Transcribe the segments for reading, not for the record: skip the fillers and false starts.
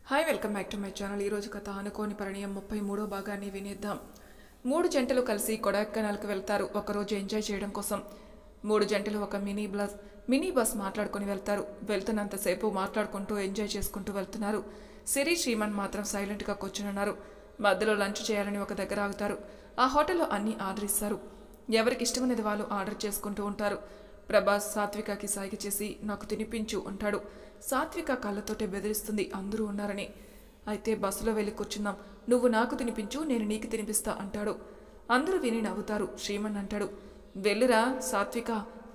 Hi welcome back to my channel. ఈరోజు కథ అనుకోని పరిణయం 33వ భాగాన్ని వినేద్దాం. 3 జంటలు కలిసి కొడైకెనాల్కి వెళ్తారు ఒకరోజు ఎంజాయ్ చేయడం కోసం. 3 జంటలు ఒక మినీ బస్ మాట్లాడుకుని వెళ్తారు. వెళ్తున్నంతసేపు మాట్లాడుకుంటూ ఎంజాయ్ చేసుకుంటూ వెళ్తున్నారు. సిరి శ్రీమన్ మాత్రం సైలెంట్గా కూర్చున్నారు. మధ్యలో లంచ్ చేయాలని ఒక దగ్గర ఆగుతారు. ఆ హోటల్లో అన్నీ ఆర్డర్ ఇస్తారు. ఎవరికి ఇష్టమైనది వాళ్ళు ఆర్డర్ చేసుకుంటూ ఉంటారు. ప్రభాస్ సాత్వికకి సైగ చేసి నాకు తినిపించు అంటాడు. సాత్విక కళ్ళతోటే బెదిరిస్తుంది అందరూ ఉన్నారని. అయితే బస్సులో వెళ్ళి కూర్చుందాం, నువ్వు నాకు తినిపించు, నేను నీకు తినిపిస్తా అంటాడు. అందరూ విని నవ్వుతారు. శ్రీమన్ అంటాడు, వెళ్ళురా సాత్విక,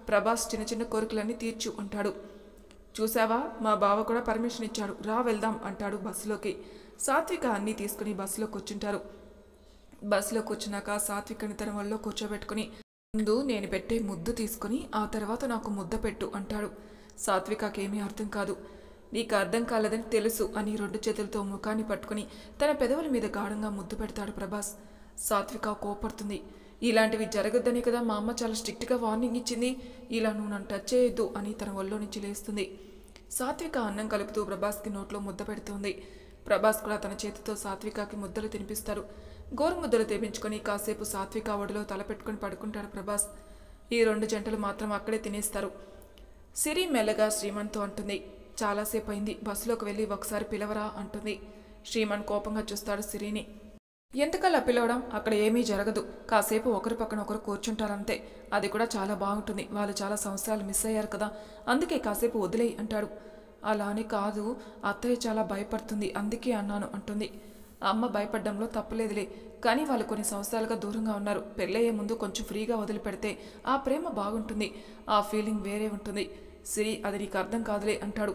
ప్రభాస్ చిన్న చిన్న కోరికలన్నీ తీర్చు అంటాడు. చూసావా, మా బావ కూడా పర్మిషన్ ఇచ్చాడు, రా వెళ్దాం అంటాడు బస్సులోకి. సాత్విక అన్నీ తీసుకుని బస్సులో కూర్చుంటారు. బస్సులో కూర్చున్నాక సాత్వికని తన వల్ల కూర్చోబెట్టుకుని ముందు నేను పెట్టే ముద్దు తీసుకుని ఆ తర్వాత నాకు ముద్ద పెట్టు అంటాడు. సాత్వికకేమీ అర్థం కాదు. నీకు అర్థం కాలేదని తెలుసు అని 2 చేతులతో ముఖాన్ని పట్టుకుని తన పెదవుల మీద గాఢంగా ముద్దు పెడతాడు ప్రభాస్. సాత్విక కోపడుతుంది. ఇలాంటివి జరగద్దని కదా మా అమ్మ చాలా స్ట్రిక్ట్గా వార్నింగ్ ఇచ్చింది, ఇలా నువ్వు నన్ను టచ్ చేయొద్దు అని తన ఒళ్ళో నుంచి లేస్తుంది. సాత్విక అన్నం కలుపుతూ ప్రభాస్కి నోట్లో ముద్ద పెడుతుంది. ప్రభాస్ కూడా తన చేతితో సాత్వికకి ముద్దలు తినిపిస్తారు. గోరుముద్దలు తెప్పించుకొని కాసేపు సాత్విక ఒడిలో తలపెట్టుకుని పడుకుంటాడు ప్రభాస్. ఈ 2 జంటలు మాత్రం అక్కడే తినేస్తారు. సిరి మెల్లగా శ్రీమన్తో అంటుంది, చాలాసేపు అయింది, బస్సులోకి వెళ్ళి ఒకసారి పిలవరా అంటుంది. శ్రీమన్ కోపంగా చూస్తాడు సిరిని. ఎంతకల్లా పిలవడం, అక్కడ ఏమీ జరగదు, కాసేపు ఒకరి పక్కన ఒకరు కూర్చుంటారంతే, అది కూడా చాలా బాగుంటుంది, వాళ్ళు చాలా సంవత్సరాలు మిస్ అయ్యారు కదా, అందుకే కాసేపు వదిలేయి అంటాడు. అలానే కాదు, అత్తయ్య చాలా భయపడుతుంది అందుకే అన్నాను అంటుంది. అమ్మ భయపడ్డంలో తప్పలేదులే, కానీ వాళ్ళు కొన్ని సంవత్సరాలుగా దూరంగా ఉన్నారు, పెళ్ళయ్యే ముందు కొంచెం ఫ్రీగా వదిలిపెడితే ఆ ప్రేమ బాగుంటుంది, ఆ ఫీలింగ్ వేరే ఉంటుంది. సిరి అది నీకు అర్థం కాదులే అంటాడు.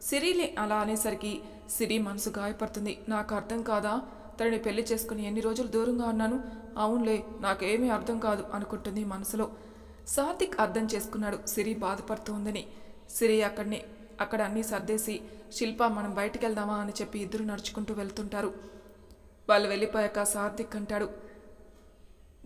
సిరిలే అలా అనేసరికి సిరి మనసు గాయపడుతుంది. నాకు అర్థం కాదా, తనని పెళ్లి చేసుకుని ఎన్ని రోజులు దూరంగా ఉన్నాను, అవునులే నాకేమీ అర్థం కాదు అనుకుంటుంది మనసులో. సాత్విక్ అర్థం చేసుకున్నాడు సిరి బాధపడుతూ ఉందని. సిరి అక్కడ అన్నీ సర్దేసి, శిల్ప మనం బయటికి వెళ్దామా అని చెప్పి ఇద్దరు నడుచుకుంటూ వెళ్తుంటారు. వాళ్ళు వెళ్ళిపోయాక సాత్విక్ అంటాడు,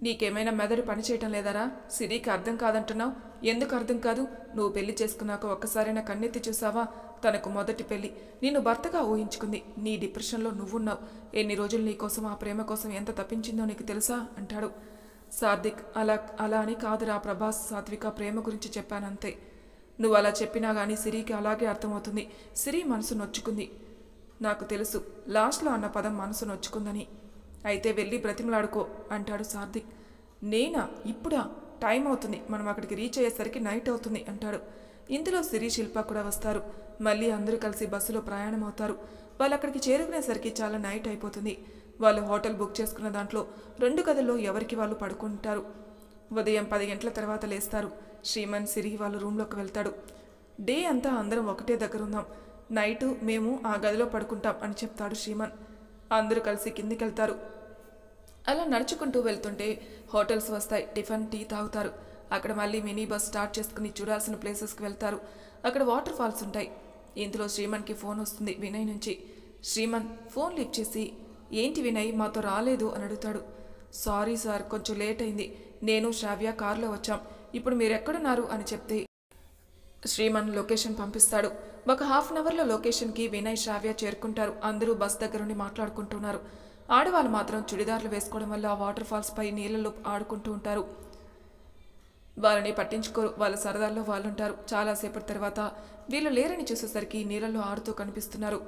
నీకేమైనా మెదడు పని చేయటం లేదారా, సిరికి అర్థం కాదంటున్నావు, ఎందుకు అర్థం కాదు, నువ్వు పెళ్లి చేసుకున్నాక ఒక్కసారైనా కన్నెత్తి చూసావా, తనకు మొదటి పెళ్లి, నిన్ను భర్తగా ఊహించుకుంది, నీ డిప్రెషన్లో నువ్వున్నావు, ఎన్ని రోజులు నీకోసం ఆ ప్రేమ కోసం ఎంత తప్పించిందో నీకు తెలుసా అంటాడు. సాత్విక్ అలా అని కాదురా ప్రభాస్, సాత్విక ప్రేమ గురించి చెప్పానంతే, నువ్వు అలా చెప్పినా కానీ సిరికి అలాగే అర్థమవుతుంది, సిరి మనసు నొచ్చుకుంది, నాకు తెలుసు లాస్ట్లో అన్న పదం మనసు నొచ్చుకుందని, అయితే వెళ్ళి బ్రతిమలాడుకో అంటాడు సాత్విక్. నేనా, ఇప్పుడా, టైం అవుతుంది, మనం అక్కడికి రీచ్ అయ్యేసరికి నైట్ అవుతుంది అంటాడు. ఇందులో సిరి శిల్ప కూడా వస్తారు. మళ్ళీ అందరూ కలిసి బస్సులో ప్రయాణం అవుతారు. వాళ్ళు అక్కడికి చేరుకునేసరికి చాలా నైట్ అయిపోతుంది. వాళ్ళు హోటల్ బుక్ చేసుకున్న దాంట్లో 2 గదుల్లో ఎవరికి వాళ్ళు పడుకుంటారు. ఉదయం 10 గంటల తర్వాత లేస్తారు. శ్రీమన్ సిరి వాళ్ళ రూమ్లోకి వెళ్తాడు. డే అంతా అందరం ఒకటే దగ్గర ఉందాం, నైటు మేము ఆ గదిలో పడుకుంటాం అని చెప్తాడు శ్రీమన్. అందరూ కలిసి కిందికి వెళ్తారు. అలా నడుచుకుంటూ వెళ్తుంటే హోటల్స్ వస్తాయి, టిఫిన్ టీ తాగుతారు. అక్కడ మళ్ళీ మినీ బస్ స్టార్ట్ చేసుకుని చూడాల్సిన ప్లేసెస్కి వెళ్తారు. అక్కడ వాటర్ ఫాల్స్ ఉంటాయి. ఇందులో శ్రీమన్కి ఫోన్ వస్తుంది వినయ్ నుంచి. శ్రీమన్ ఫోన్ లిఫ్ట్ చేసి, ఏంటి వినయ్ మాతో రాలేదు అని అడుగుతాడు. సారీ సార్, కొంచెం లేట్ అయింది, నేను శ్రావ్య కారులో వచ్చాం, ఇప్పుడు మీరు ఎక్కడున్నారు అని చెప్తే శ్రీమన్ లొకేషన్ పంపిస్తాడు. ఒక హాఫ్ అన్ అవర్లో లొకేషన్కి వినయ్ శ్రావ్య చేరుకుంటారు. అందరూ బస్ దగ్గరుండి మాట్లాడుకుంటున్నారు. ఆడవాళ్ళు మాత్రం చుడిదార్లు వేసుకోవడం వల్ల ఆ వాటర్ ఫాల్స్ పై నీళ్ళలో ఆడుకుంటూ ఉంటారు. వాళ్ళని పట్టించుకోరు, వాళ్ళ సరదాల్లో వాళ్ళుంటారు. చాలాసేపటి తర్వాత వీళ్ళు లేరని చూసేసరికి నీళ్ళల్లో ఆడుతూ కనిపిస్తున్నారు.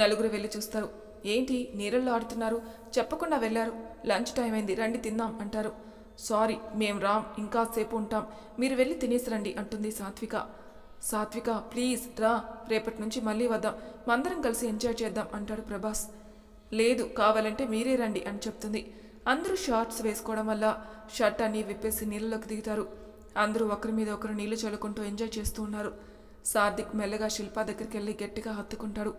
నలుగురు వెళ్ళి చూస్తారు. ఏంటి నీళ్ళల్లో ఆడుతున్నారు, చెప్పకుండా వెళ్ళారు, లంచ్ టైం అయింది, రండి తిందాం అంటారు. సారీ మేము రామ్, ఇంకా సేపు ఉంటాం, మీరు వెళ్ళి తినేసి రండి అంటుంది సాత్విక. సాత్విక ప్లీజ్ రా, రేపటి నుంచి మళ్ళీ వద్దాం, మందరం కలిసి ఎంజాయ్ చేద్దాం అంటాడు ప్రభాస్. లేదు కావాలంటే మీరే రండి అని చెప్తుంది. అందరూ షార్ట్స్ వేసుకోవడం వల్ల షర్ట్ అన్నీ విప్పేసి నీళ్ళలోకి దిగుతారు. అందరూ ఒకరి మీద ఒకరు నీళ్లు చల్లుకుంటూ ఎంజాయ్ చేస్తూ ఉన్నారు. సాత్విక్ మెల్లగా శిల్ప దగ్గరికి వెళ్ళి గట్టిగా హత్తుకుంటాడు.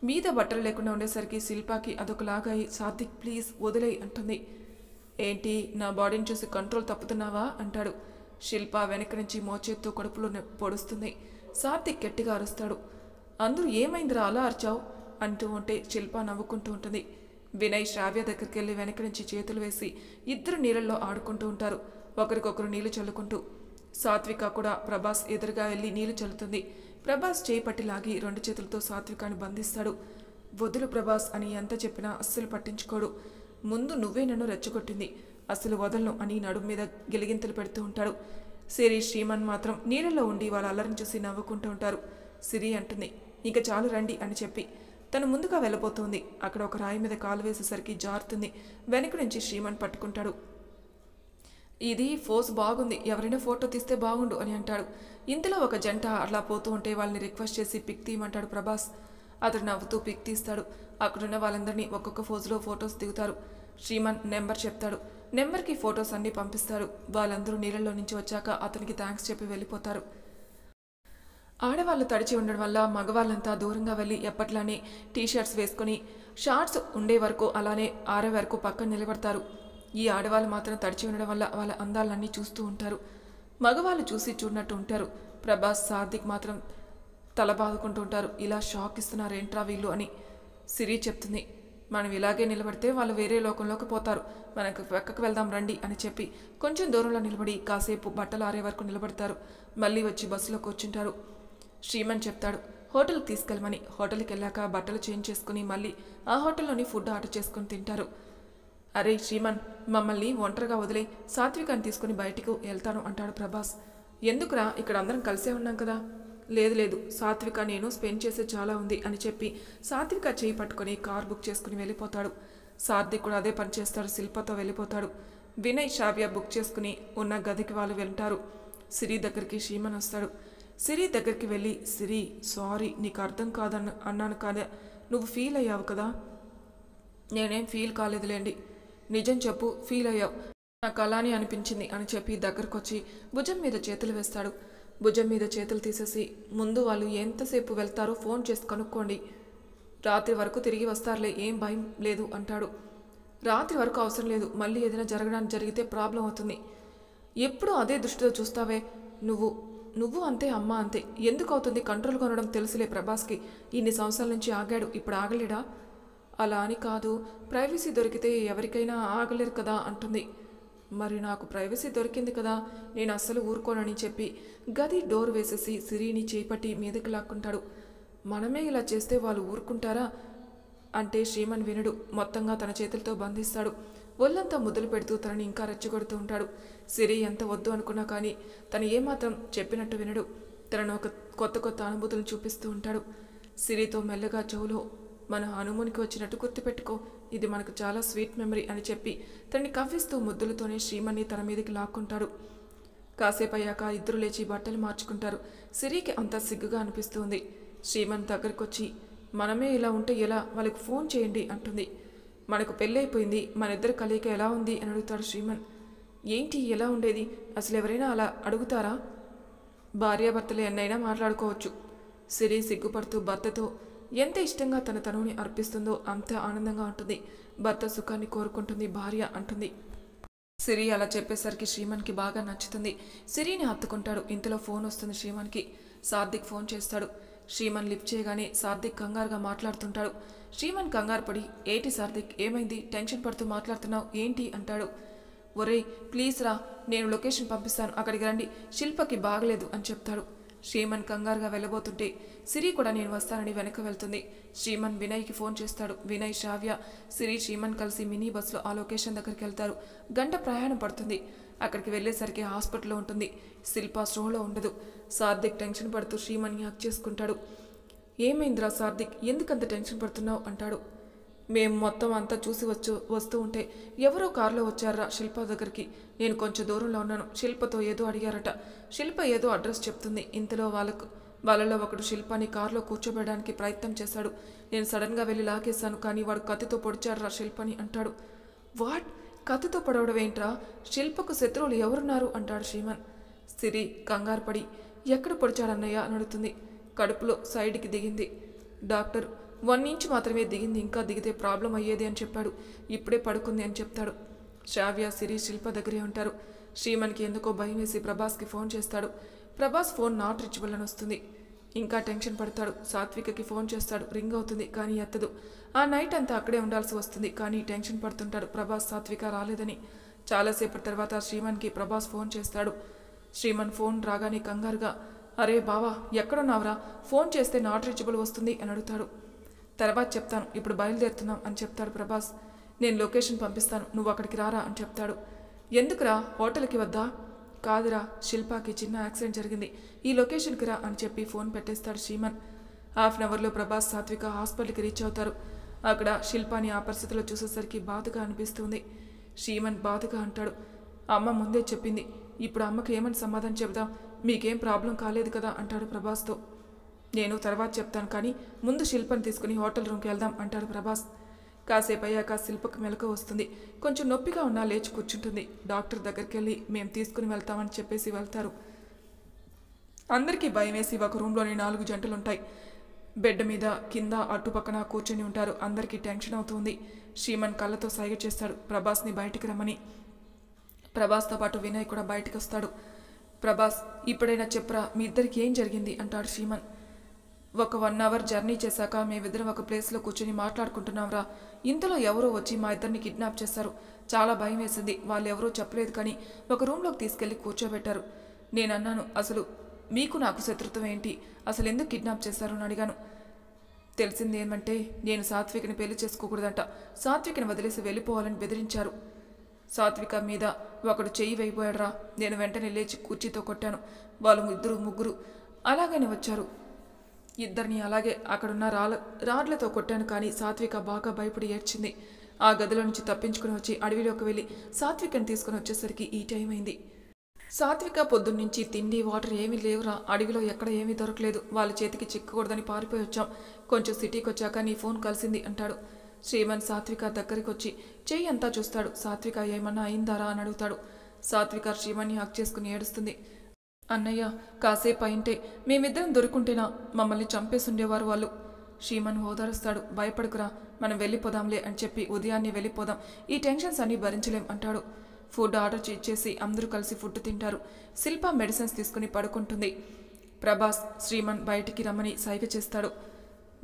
మీద బట్టలు లేకుండా ఉండేసరికి శిల్పకి అదొకలాగా అయి, సాత్విక్ ప్లీజ్ వదిలేయి అంటుంది. ఏంటి నా బాడీని చూసి కంట్రోల్ తప్పుతున్నావా అంటాడు. శిల్ప వెనక నుంచి మోచేత్తో కడుపులో పొడుస్తుంది. సాత్విక్ గట్టిగా అరుస్తాడు. అందరూ ఏమైందిరా అలా అరిచావు అంటూ ఉంటే శిల్ప నవ్వుకుంటూ ఉంటుంది. వినయ్ శ్రావ్య దగ్గరికి వెళ్ళి వెనక నుంచి చేతులు వేసి ఇద్దరు నీళ్ళల్లో ఆడుకుంటూ ఉంటారు, ఒకరికొకరు నీళ్లు చల్లుకుంటూ. సాత్విక కూడా ప్రభాస్ ఎదురుగా వెళ్ళి నీళ్లు చల్లుతుంది. ప్రభాస్ చేయి పట్టి లాగి 2 చేతులతో సాత్వికాన్ని బంధిస్తాడు. వదులు ప్రభాస్ అని ఎంత చెప్పినా అస్సలు పట్టించుకోడు. ముందు నువ్వే నన్ను రెచ్చగొట్టింది, అసలు వదలను అని నడుము మీద గిలిగింతలు పెడుతూ ఉంటాడు. సిరి శ్రీమన్ మాత్రం నీళ్ళలో ఉండి వాళ్ళ అల్లరిని చూసి నవ్వుకుంటూ ఉంటారు. సిరి అంటుంది, ఇక చాలు రండి అని చెప్పి తను ముందుగా వెళ్ళబోతుంది. అక్కడ ఒక రాయి మీద కాలు వేసేసరికి జారుతుంది. వెనక నుంచి శ్రీమన్ పట్టుకుంటాడు. ఇది ఫోజ్ బాగుంది, ఎవరైనా ఫోటో తీస్తే బాగుండు అని అంటాడు. ఇంతలో ఒక జంట అట్లా పోతూ ఉంటే వాళ్ళని రిక్వెస్ట్ చేసి పిక్ తీయమంటాడు ప్రభాస్. అతడు నవ్వుతూ పిక్ తీస్తాడు. అక్కడున్న వాళ్ళందరినీ ఒక్కొక్క ఫోజులో ఫొటోస్ దిగుతారు. శ్రీమన్ నెంబర్ చెప్తాడు. నెంబర్కి ఫొటోస్ అన్నీ పంపిస్తాడు. వాళ్ళందరూ నీళ్ళల్లో నుంచి వచ్చాక అతనికి థ్యాంక్స్ చెప్పి వెళ్ళిపోతారు. ఆడవాళ్ళు తడిచి ఉండడం వల్ల మగవాళ్ళంతా దూరంగా వెళ్ళి ఎప్పట్లానే టీషర్ట్స్ వేసుకుని షార్ట్స్ ఉండే వరకు అలానే ఆరే వరకు పక్కన నిలబడతారు. ఈ ఆడవాళ్ళు మాత్రం తడిచి ఉండడం వల్ల వాళ్ళ అందాలన్నీ చూస్తూ ఉంటారు. మగవాళ్ళు చూసి చూడనట్టు ఉంటారు. ప్రభాస్ సార్థిక్ మాత్రం తల బాదుకుంటూ ఉంటారు. ఇలా షాక్ ఇస్తున్నారేంట్రా వీళ్ళు అని సిరి చెప్తుంది. మనం ఇలాగే నిలబడితే వాళ్ళు వేరే లోకంలోకి పోతారు, మనకు పక్కకు వెళ్దాం రండి అని చెప్పి కొంచెం దూరంలో నిలబడి కాసేపు బట్టలు ఆరే వరకు నిలబడతారు. మళ్ళీ వచ్చి బస్సులో కూర్చుంటారు. శ్రీమన్ చెప్తాడు హోటల్కి తీసుకెళ్ళమని. హోటల్కి వెళ్ళాక బట్టలు చేంజ్ చేసుకుని మళ్ళీ ఆ హోటల్లోని ఫుడ్ ఆర్డర్ చేసుకుని తింటారు. అరే శ్రీమన్, మమ్మల్ని ఒంటరిగా వదిలే, సాత్వికాన్ని తీసుకుని బయటికి వెళ్తాను అంటాడు ప్రభాస్. ఎందుకురా, ఇక్కడ అందరం కలిసే ఉన్నాం కదా. లేదు లేదు, సాత్విక నేను స్పెండ్ చేసే చాలా ఉంది అని చెప్పి సాత్విక చేయి పట్టుకుని కార్ బుక్ చేసుకుని వెళ్ళిపోతాడు. సార్థిక్ కూడా అదే పని చేస్తాడు. శిల్పతో వెళ్ళిపోతాడు. వినయ్ శ్రావ్య బుక్ చేసుకుని ఉన్న గదికి వాళ్ళు వెళ్తారు. సిరి దగ్గరికి శ్రీమన్ వస్తాడు. సిరి దగ్గరికి వెళ్ళి, సిరి సారీ, నీకు అర్థం అన్నాను కాదా, నువ్వు ఫీల్ అయ్యావు కదా. నేనేం ఫీల్ కాలేదులేండి, నిజం చెప్పు, ఫీల్ అయ్యావు, నాకు అలానే అనిపించింది అని చెప్పి దగ్గరకు వచ్చి భుజం మీద చేతులు వేస్తాడు. భుజం మీద చేతులు తీసేసి, ముందు వాళ్ళు ఎంతసేపు వెళ్తారో ఫోన్ చేసి కనుక్కోండి, రాత్రి వరకు తిరిగి వస్తారులే, ఏం భయం లేదు అంటాడు. రాత్రి వరకు అవసరం లేదు, మళ్ళీ ఏదైనా జరగడానికి జరిగితే ప్రాబ్లం అవుతుంది. ఎప్పుడు అదే దృష్టితో చూస్తావే, నువ్వు అంతే, అమ్మ అంతే, ఎందుకు అవుతుంది, కంట్రోల్ కొనడం తెలుసులే ప్రభాస్కి, ఇన్ని సంవత్సరాల నుంచి ఆగాడు, ఇప్పుడు ఆగలేడా. అలా అని కాదు, ప్రైవసీ దొరికితే ఎవరికైనా ఆగలేరు కదా అంటుంది. మరి నాకు ప్రైవసీ దొరికింది కదా, నేను అస్సలు ఊరుకోనని చెప్పి గది డోర్ వేసేసి సిరిని చేపట్టి మీదకి లాక్కుంటాడు. మనమే ఇలా చేస్తే వాళ్ళు ఊరుకుంటారా అంటే శ్రీమన్ వినడు. మొత్తంగా తన చేతులతో బంధిస్తాడు. ఒళ్ళంతా ముద్దులు పెడుతూ తనని ఇంకా రెచ్చగొడుతూ ఉంటాడు. సిరి ఎంత వద్దు అనుకున్నా కానీ తను ఏమాత్రం చెప్పినట్టు వినడు. తనను ఒక కొత్త కొత్త అనుభూతులు చూపిస్తూ ఉంటాడు. సిరితో మెల్లగా చెవులో, మన హనుమూన్కి వచ్చినట్టు గుర్తుపెట్టుకో, ఇది మనకు చాలా స్వీట్ మెమరీ అని చెప్పి తనని కవ్విస్తూ ముద్దులతోనే శ్రీమన్ని తన మీదకి లాక్కుంటాడు. కాసేపు అయ్యాక ఇద్దరు లేచి బట్టలు మార్చుకుంటారు. సిరికి అంతా సిగ్గుగా అనిపిస్తుంది. శ్రీమన్ దగ్గరికి వచ్చి, మనమే ఇలా ఉంటే ఎలా, వాళ్ళకి ఫోన్ చేయండి అంటుంది. మనకు పెళ్ళైపోయింది, మన ఇద్దరు కలయిక ఎలా ఉంది అని అడుగుతాడు శ్రీమన్. ఏంటి ఎలా ఉండేది, అసలు ఎవరైనా అలా అడుగుతారా, భార్యాభర్తలు ఎన్నైనా మాట్లాడుకోవచ్చు. సిరి సిగ్గుపడుతూ భర్తతో ఎంత ఇష్టంగా తన తనువుని అర్పిస్తుందో అంత ఆనందంగా ఉంటుంది. భర్త సుఖాన్ని కోరుకుంటుంది భార్య అంటుంది. సిరి అలా చెప్పేసరికి శ్రీమన్కి బాగా నచ్చుతుంది. సిరిని హత్తుకుంటాడు. ఇంతలో ఫోన్ వస్తుంది శ్రీమన్కి. సార్థిక్ ఫోన్ చేస్తాడు. శ్రీమన్ లిఫ్ట్ చేయగానే సార్థిక్ కంగారుగా మాట్లాడుతుంటాడు. శ్రీమన్ కంగారు పడి, ఏంటి సార్థిక్, ఏమైంది, టెన్షన్ పడుతూ మాట్లాడుతున్నావు ఏంటి అంటాడు. ఒరేయ్ ప్లీజ్ రా, నేను లొకేషన్ పంపిస్తాను, అక్కడికి రండి, శిల్పకి బాగలేదు అని చెప్తాడు. శ్రీమన్ కంగారుగా వెళ్ళబోతుంటే సిరి కూడా నేను వస్తానని వెనక్కి వెళ్తుంది. శ్రీమన్ వినయ్కి ఫోన్ చేస్తాడు. వినయ్, శ్రావ్య, సిరి, శ్రీమన్ కలిసి మినీ బస్సులో ఆ లొకేషన్ దగ్గరికి వెళ్తారు. గంట ప్రయాణం పడుతుంది. అక్కడికి వెళ్ళేసరికి హాస్పిటల్లో ఉంటుంది. శిల్ప స్ట్రోలో ఉండదు. సార్థిక్ టెన్షన్ పడుతూ శ్రీమన్ని హక్ చేసుకుంటాడు. ఏమైందిరా సార్థిక్, ఎందుకంత టెన్షన్ పడుతున్నావు అంటాడు. మేము మొత్తం అంతా చూసి వస్తూ ఉంటే ఎవరో కారులో వచ్చారా శిల్ప దగ్గరికి. నేను కొంచెం దూరంలో ఉన్నాను. శిల్పతో ఏదో అడిగారట. శిల్ప ఏదో అడ్రస్ చెప్తుంది. ఇంతలో వాళ్ళలో ఒకడు శిల్పాని కారులో కూర్చోబెట్టడానికి ప్రయత్నం చేశాడు. నేను సడన్గా వెళ్ళి లాగేశాను, కానీ వాడు కత్తితో పొడిచాడురా శిల్పని అంటాడు. వాట్, కత్తితో పొడవడం ఏంట్రా, శిల్పకు శత్రువులు ఎవరున్నారు అంటాడు శ్రీమన్. సిరి కంగారు పడి, ఎక్కడ పొడిచాడన్నయ్య అని అడుగుతుంది. కడుపులో సైడ్కి దిగింది డాక్టర్, 1 ఇంచ్ మాత్రమే దిగింది, ఇంకా దిగితే ప్రాబ్లం అయ్యేది అని చెప్పాడు. ఇప్పుడే పడుకుంది అని చెప్తాడు. శ్రావ్య, సిరి శిల్ప దగ్గరే ఉంటారు. శ్రీమన్కి ఎందుకో భయం వేసి ప్రభాస్కి ఫోన్ చేస్తాడు. ప్రభాస్ ఫోన్ నాట్ రీచబుల్ అని వస్తుంది. ఇంకా టెన్షన్ పడతాడు. సాత్వికకి ఫోన్ చేస్తాడు. రింగ్ అవుతుంది కానీ ఎత్తదు. ఆ నైట్ అంతా అక్కడే ఉండాల్సి వస్తుంది. కానీ టెన్షన్ పడుతుంటాడు ప్రభాస్ సాత్విక రాలేదని. చాలాసేపటి తర్వాత శ్రీమన్కి ప్రభాస్ ఫోన్ చేస్తాడు. శ్రీమన్ ఫోన్ రాగానే కంగారుగా, అరే బావా ఎక్కడున్నావురా, ఫోన్ చేస్తే నాట్ రీచబుల్ వస్తుంది అని అడుగుతాడు. తర్వాత చెప్తాను, ఇప్పుడు బయలుదేరుతున్నాం అని చెప్తాడు ప్రభాస్. నేను లొకేషన్ పంపిస్తాను, నువ్వు అక్కడికి రారా అని చెప్తాడు. ఎందుకురా, హోటల్కి వద్దా? కాదురా, శిల్పాకి చిన్న యాక్సిడెంట్ జరిగింది, ఈ లొకేషన్కి రా అని చెప్పి ఫోన్ పెట్టేస్తాడు శ్రీమన్. హాఫ్ అన్ అవర్లో ప్రభాస్ సాత్విక హాస్పిటల్కి రీచ్ అవుతారు. అక్కడ శిల్పాని ఆ పరిస్థితిలో చూసేసరికి బాధగా అనిపిస్తుంది. శ్రీమన్ బాధగా అంటాడు, అమ్మ ముందే చెప్పింది, ఇప్పుడు అమ్మకి ఏమని సమాధానం చెబుదాం, మీకేం ప్రాబ్లం కాలేదు కదా అంటాడు ప్రభాస్తో. నేను తర్వాత చెప్తాను, కానీ ముందు శిల్పని తీసుకుని హోటల్ రూమ్కి వెళ్దాం అంటాడు ప్రభాస్. కాసేపు అయ్యాక శిల్పకు మెలకు వస్తుంది. కొంచెం నొప్పిగా ఉన్నా లేచి కూర్చుంటుంది. డాక్టర్ దగ్గరికి వెళ్ళి మేము తీసుకుని వెళ్తామని చెప్పేసి వెళ్తారు. అందరికీ భయం వేసి ఒక రూమ్లోని 4 జంటలుంటాయి. బెడ్ మీద కింద అటుపక్కన కూర్చొని ఉంటారు. అందరికీ టెన్షన్ అవుతుంది. శ్రీమన్ కళ్ళతో సైగ చేస్తాడు ప్రభాస్ని బయటికి రమ్మని. ప్రభాస్తో పాటు వినయ్ కూడా బయటికి వస్తాడు. ప్రభాస్, ఇప్పుడైనా చెప్పరా, మీ ఇద్దరికి ఏం జరిగింది అంటాడు శ్రీమన్. ఒక 1 అవర్ జర్నీ చేశాక మేమిద్దరం ఒక ప్లేస్లో కూర్చొని మాట్లాడుకుంటున్నాంరా, ఇంతలో ఎవరో వచ్చి మా ఇద్దరిని కిడ్నాప్ చేశారు. చాలా భయం వేసింది. వాళ్ళు ఎవరో చెప్పలేదు, కానీ ఒక రూమ్లోకి తీసుకెళ్లి కూర్చోబెట్టారు. నేను అన్నాను, అసలు మీకు నాకు శత్రుత్వం ఏంటి, అసలు ఎందుకు కిడ్నాప్ చేశారు అని అడిగాను. తెలిసింది ఏమంటే, నేను సాత్వికని పెళ్లి చేసుకోకూడదంట, సాత్వికని వదిలేసి వెళ్ళిపోవాలని బెదిరించారు. సాత్విక మీద ఒకడు చెయ్యి వేయిపోయాడురా. నేను వెంటనే లేచి కుర్చీతో కొట్టాను. వాళ్ళు 2 3 అలాగని వచ్చారు. ఇద్దరిని అలాగే అక్కడున్న రాడ్లతో కొట్టాను. కానీ సాత్విక బాగా భయపడి ఏడ్చింది. ఆ గదిలో నుంచి తప్పించుకుని వచ్చి అడవిలోకి వెళ్ళి సాత్వికని తీసుకుని వచ్చేసరికి ఈ టైం అయింది. సాత్విక పొద్దున్నుంచి తిండి వాటర్ ఏమీ లేవురా, అడవిలో ఎక్కడ ఏమీ దొరకలేదు, వాళ్ళ చేతికి చిక్కకూడదని పారిపోయి వచ్చాం. కొంచెం సిటీకి వచ్చాక నీ ఫోన్ కలిసింది అంటాడు. శ్రీమన్ సాత్విక దగ్గరికి వచ్చి చెయ్యి అంతా చూస్తాడు. సాత్విక ఏమన్నా అయిందారా అని అడుగుతాడు. సాత్విక శ్రీమన్ని హక్ చేసుకుని ఏడుస్తుంది. అన్నయ్య, కాసేపు అయింటే మేమిద్దరం దొరుకుంటేనా మమ్మల్ని చంపేసుండేవారు వాళ్ళు. శ్రీమన్ ఓదారుస్తాడు. భయపడుకురా, మనం వెళ్ళిపోదాంలే అని చెప్పి ఉదయాన్నే వెళ్ళిపోదాం, ఈ టెన్షన్స్ అన్నీ భరించలేం అంటాడు. ఫుడ్ ఆర్డర్ చేసి అందరూ కలిసి ఫుడ్ తింటారు. శిల్ప మెడిసిన్స్ తీసుకుని పడుకుంటుంది. ప్రభాస్ శ్రీమన్ బయటికి రమ్మని సైగ చేస్తాడు.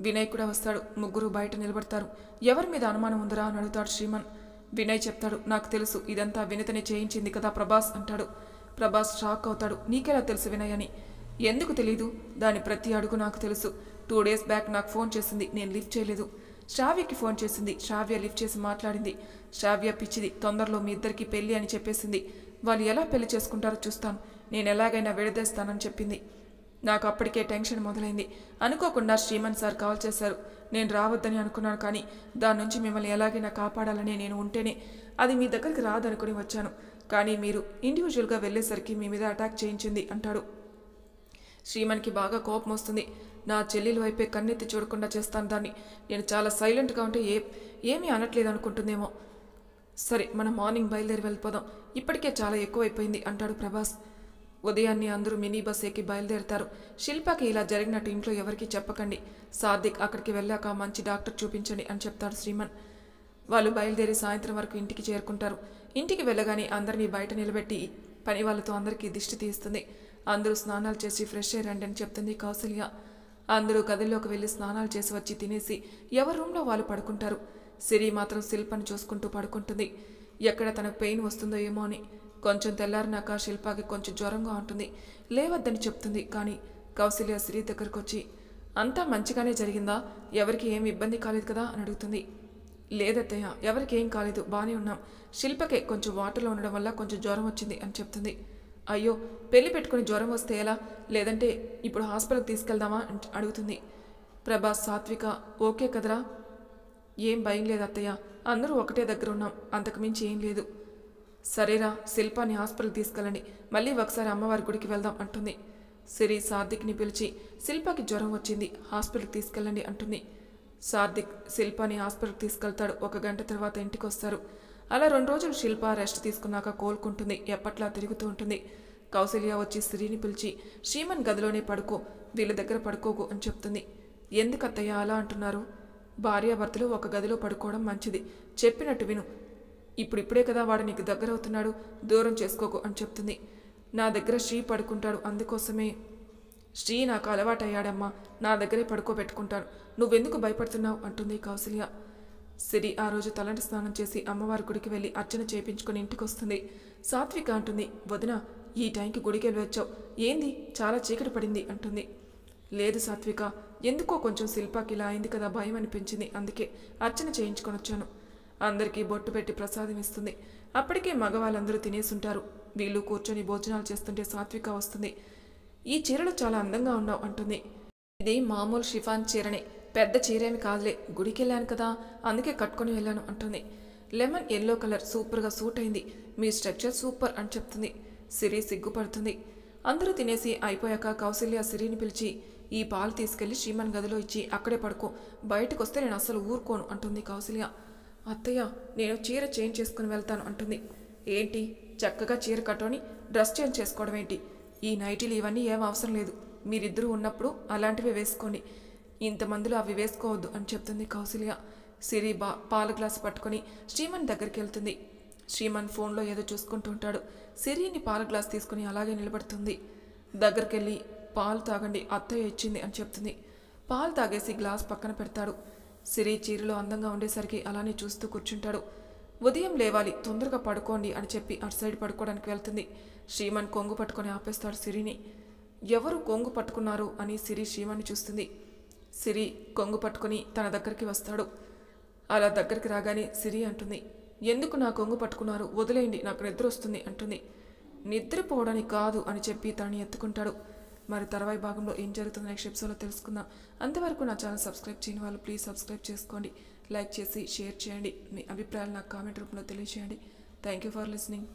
వినయ్ కూడా వస్తాడు. ముగ్గురు బయట నిలబడతారు. ఎవరి మీద అనుమానం ఉందరా అని అడుగుతాడు శ్రీమన్. వినయ్ చెప్తాడు, నాకు తెలుసు, ఇదంతా వినతనే చేయించింది కదా ప్రభాస్ అంటాడు. ప్రభాస్ షాక్ అవుతాడు. నీకెలా తెలుసు వినయ్ అని? ఎందుకు తెలీదు, దాని ప్రతి అడుగు నాకు తెలుసు. 2 డేస్ బ్యాక్ నాకు ఫోన్ చేసింది, నేను లిఫ్ట్ చేయలేదు. శ్రావ్యకి ఫోన్ చేసింది, శ్రావ్య లిఫ్ట్ చేసి మాట్లాడింది. శ్రావ్య పిచ్చిది, తొందరలో మీ ఇద్దరికి పెళ్లి అని చెప్పేసింది. వాళ్ళు ఎలా పెళ్లి చేసుకుంటారో చూస్తాను, నేను ఎలాగైనా విడదీస్తానని చెప్పింది. నాకు అప్పటికే టెన్షన్ మొదలైంది. అనుకోకుండా శ్రీమన్ సార్ కాల్ చేశారు. నేను రావద్దని అనుకున్నాను, కానీ దాని నుంచి మిమ్మల్ని ఎలాగైనా కాపాడాలని నేను ఉంటేనే అది మీ దగ్గరికి రాదనుకుని వచ్చాను. కానీ మీరు ఇండివిజువల్గా వెళ్ళేసరికి మీ మీద అటాక్ చేయించింది అంటాడు. శ్రీమన్కి బాగా కోపం వస్తుంది. నా చెల్లెలు వైపే కన్నెత్తి చూడకుండా చేస్తాను దాన్ని. నేను చాలా సైలెంట్గా ఉంటే ఏమీ అనట్లేదు అనుకుంటుందేమో. సరే, మనం మార్నింగ్ బయలుదేరి వెళ్ళిపోదాం, ఇప్పటికే చాలా ఎక్కువైపోయింది అంటాడు ప్రభాస్. ఉదయాన్నే అందరూ మినీ బస్ ఎక్కి బయలుదేరుతారు. శిల్పకి ఇలా జరిగినట్టు ఇంట్లో ఎవరికీ చెప్పకండి. సాదిక్ అక్కడికి వెళ్ళాక మంచి డాక్టర్ చూపించండి అని చెప్తాడు శ్రీమన్. వాళ్ళు బయలుదేరి సాయంత్రం వరకు ఇంటికి చేరుకుంటారు. ఇంటికి వెళ్ళగానే అందరినీ బయట నిలబెట్టి పని వాళ్ళతో అందరికీ దిష్టి తీస్తుంది. అందరూ స్నానాలు చేసి ఫ్రెష్ అయ్యి రండి అని చెప్తుంది కౌసల్య. అందరూ గదిలోకి వెళ్ళి స్నానాలు చేసి వచ్చి తినేసి ఎవరి రూమ్లో వాళ్ళు పడుకుంటారు. సిరి మాత్రం శిల్పని చూసుకుంటూ పడుకుంటుంది. ఎక్కడ తనకు పెయిన్ వస్తుందో ఏమో అని. కొంచెం తెల్లారినాక శిల్పకి కొంచెం జ్వరంగా ఉంటుంది, లేవద్దని చెప్తుంది. కానీ కౌసల్య సిరి దగ్గరకు వచ్చి, అంతా మంచిగానే జరిగిందా, ఎవరికి ఏమి ఇబ్బంది కాలేదు కదా అని అడుగుతుంది. లేదత్తయ్య, ఎవరికి ఏం కాలేదు, బాగానే ఉన్నాం. శిల్పకే కొంచెం వాటర్లో ఉండడం వల్ల కొంచెం జ్వరం వచ్చింది అని చెప్తుంది. అయ్యో, పెళ్లి పెట్టుకుని జ్వరం వస్తే ఎలా, లేదంటే ఇప్పుడు హాస్పిటల్కి తీసుకెళ్దామా అని అడుగుతుంది. ప్రభాస్ సాత్విక ఓకే కదరా? ఏం భయం లేదు అత్తయ్య, అందరూ ఒకటే దగ్గర ఉన్నాం, అంతకుమించి ఏం లేదు. సరేరా, శిల్పాన్ని హాస్పిటల్కి తీసుకెళ్ళండి, మళ్ళీ ఒకసారి అమ్మవారి గుడికి వెళ్దాం అంటుంది. సిరి సార్దిక్ని పిలిచి శిల్పకి జ్వరం వచ్చింది, హాస్పిటల్కి తీసుకెళ్ళండి అంటుంది. సార్దిక్ శిల్పాని హాస్పిటల్కి తీసుకెళ్తాడు. 1 గంట తర్వాత ఇంటికి వస్తారు. అలా 2 రోజులు శిల్ప రెస్ట్ తీసుకున్నాక కోలుకుంటుంది. ఎప్పట్లా తిరుగుతూ ఉంటుంది. కౌసల్య వచ్చి సిరిని పిలిచి, శ్రీమన్ గదిలోనే పడుకో, వీళ్ళ దగ్గర పడుకోకు అని చెప్తుంది. ఎందుకత్తయ్య అలా అంటున్నారు? భార్యాభర్తలు ఒక గదిలో పడుకోవడం మంచిది, చెప్పినట్టు విను. ఇప్పుడిప్పుడే కదా వాడు నీకు దగ్గర అవుతున్నాడు, దూరం చేసుకోకు అని చెప్తుంది. నా దగ్గర శ్రీ పడుకుంటాడు, అందుకోసమే. శ్రీ నాకు అలవాటయ్యాడమ్మా, నా దగ్గరే పడుకోబెట్టుకుంటాను, నువ్వెందుకు భయపడుతున్నావు అంటుంది కౌసల్య. సిరి ఆ రోజు తలంటి స్నానం చేసి అమ్మవారి గుడికి వెళ్ళి అర్చన చేయించుకుని ఇంటికి వస్తుంది. సాత్విక అంటుంది, వదిన ఈ టైంకి గుడికి వెళ్ళి వచ్చావు ఏంది, చాలా చీకటి పడింది అంటుంది. లేదు సాత్విక, ఎందుకో కొంచెం శిల్పాకి ఇలా అయింది కదా భయం అనిపించింది. అందుకే అర్చన చేయించుకొని వచ్చాను. అందరికీ బొట్టు పెట్టి ప్రసాదం ఇస్తుంది. అప్పటికే మగవాళ్ళందరూ తినేసుంటారు. వీళ్ళు కూర్చొని భోజనాలు చేస్తుంటే సాత్విక వస్తుంది. ఈ చీరలు చాలా అందంగా ఉన్నావు అంటుంది. ఇది మామూలు షిఫాన్ చీరనే, పెద్ద చీరేమి కాదులే, గుడికి వెళ్ళాను కదా అందుకే కట్టుకొని వెళ్ళాను అంటుంది. లెమన్ ఎల్లో కలర్ సూపర్గా సూట్ అయింది, మీ స్ట్రక్చర్ సూపర్ అని చెప్తుంది. సిరి సిగ్గుపడుతుంది. అందరూ తినేసి అయిపోయాక కౌసల్య సిరిని పిలిచి ఈ పాలు తీసుకెళ్లి శ్రీమన్ గదిలో ఇచ్చి అక్కడే పడుకో, బయటకు వస్తే నేను అస్సలు ఊరుకోను అంటుంది కౌసల్య. అత్తయ్య నేను చీర చేంజ్ చేసుకుని వెళ్తాను అంటుంది. ఏంటి చక్కగా చీర కట్టుకొని డ్రెస్ చేంజ్ చేసుకోవడం ఏంటి? ఈ నైటీలు ఇవన్నీ ఏం అవసరం లేదు, మీరిద్దరూ ఉన్నప్పుడు అలాంటివే వేసుకోండి, ఇంతమందిలో అవి వేసుకోవద్దు అని చెప్తుంది కౌసల్య. సిరి పాల గ్లాసు పట్టుకొని శ్రీమన్ దగ్గరికి వెళ్తుంది. శ్రీమన్ ఫోన్లో ఏదో చూసుకుంటూ ఉంటాడు. సిరిని పాల గ్లాస్ తీసుకుని అలాగే నిలబడుతుంది. దగ్గరికెళ్ళి పాలు తాగండి అత్తయ్య ఇచ్చింది అని చెప్తుంది. పాలు తాగేసి గ్లాస్ పక్కన పెడతాడు. సిరి చీరలో అందంగా ఉండేసరికి అలానే చూస్తూ కూర్చుంటాడు. ఉదయం లేవాలి, తొందరగా పడుకోండి అని చెప్పి అటు సైడ్ పడుకోవడానికి వెళ్తుంది. శ్రీమన్ కొంగు పట్టుకొని ఆపేస్తాడు సిరిని. ఎవరు కొంగు పట్టుకున్నారు అని సిరి శ్రీమన్ని చూస్తుంది. సిరి కొంగు పట్టుకుని తన దగ్గరికి వస్తాడు. అలా దగ్గరికి రాగానే సిరి అంటుంది, ఎందుకు నా కొంగు పట్టుకున్నారు, వదిలేయండి, నాకు నిద్ర వస్తుంది అంటుంది. నిద్రపోవడానికి కాదు అని చెప్పి తనని ఎత్తుకుంటాడు. మరి తర్వాయి భాగంలో ఏం జరుగుతుందో నెక్స్ట్ ఎపిసోడ్లో తెలుసుకుందాం. అంతవరకు నా ఛానల్ సబ్స్క్రైబ్ చేయని వాళ్ళు ప్లీజ్ సబ్స్క్రైబ్ చేసుకోండి, లైక్ చేసి షేర్ చేయండి, మీ అభిప్రాయాలు నాకు కామెంట్ రూపంలో తెలియజేయండి. Thank you for listening.